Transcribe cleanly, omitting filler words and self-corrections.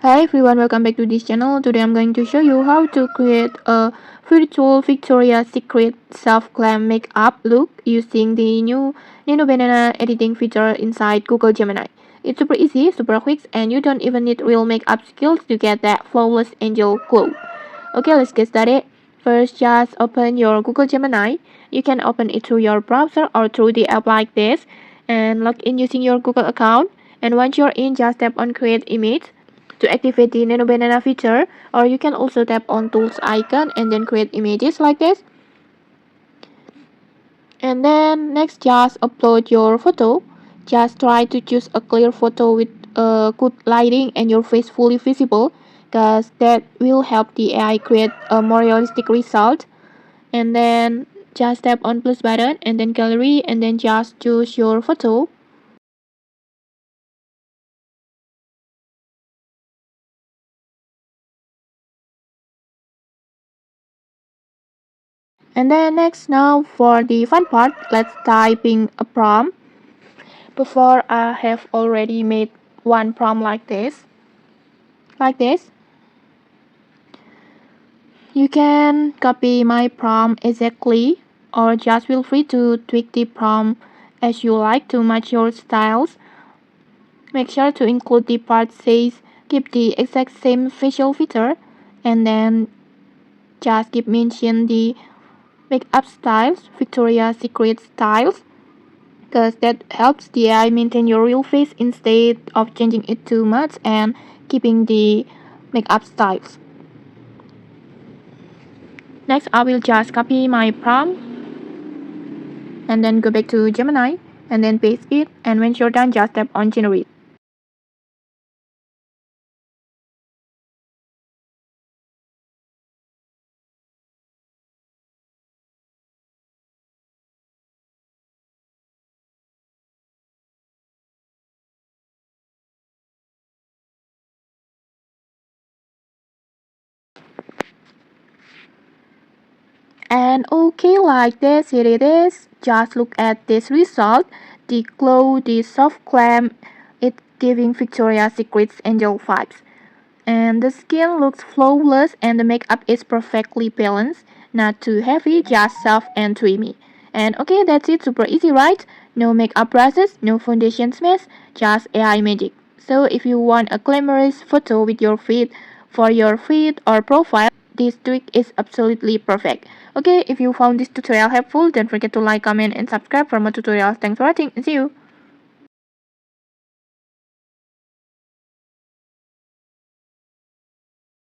Hi everyone, welcome back to this channel. Today I'm going to show you how to create a virtual Victoria's Secret self-glam makeup look using the new Nano Banana editing feature inside Google Gemini. It's super easy, super quick, and you don't even need real makeup skills to get that flawless angel glow. Okay, let's get started. First, just open your Google Gemini. You can open it through your browser or through the app like this and log in using your Google account. And once you're in, just tap on Create Image to activate the Nano Banana feature, or you can also tap on Tools icon and then create images like this. And then next, just upload your photo. Just try to choose a clear photo with good lighting and your face fully visible, because that will help the AI create a more realistic result. And then just tap on plus button and then gallery and then just choose your photo. And then next, now for the fun part, let's typing a prompt. Before, I have already made one prompt like this. You can copy my prompt exactly, or just feel free to tweak the prompt as you like to match your styles. Make sure to include the part says keep the exact same facial feature, and then just keep mention the makeup styles, Victoria's Secret styles, because that helps the AI maintain your real face instead of changing it too much and keeping the makeup styles. Next, I will just copy my prompt and then go back to Gemini and then paste it, and when you're done, just tap on generate. And okay, like this, here it is. Just look at this result. The glow, the soft glam, it's giving Victoria's Secret's angel vibes. And the skin looks flawless and the makeup is perfectly balanced. Not too heavy, just soft and dreamy. And okay, that's it. Super easy, right? No makeup brushes, no foundation smash, just AI magic. So if you want a glamorous photo with your feed for your feed or profile, this trick is absolutely perfect. Okay, if you found this tutorial helpful, don't forget to like, comment, and subscribe for more tutorials. Thanks for watching and see you.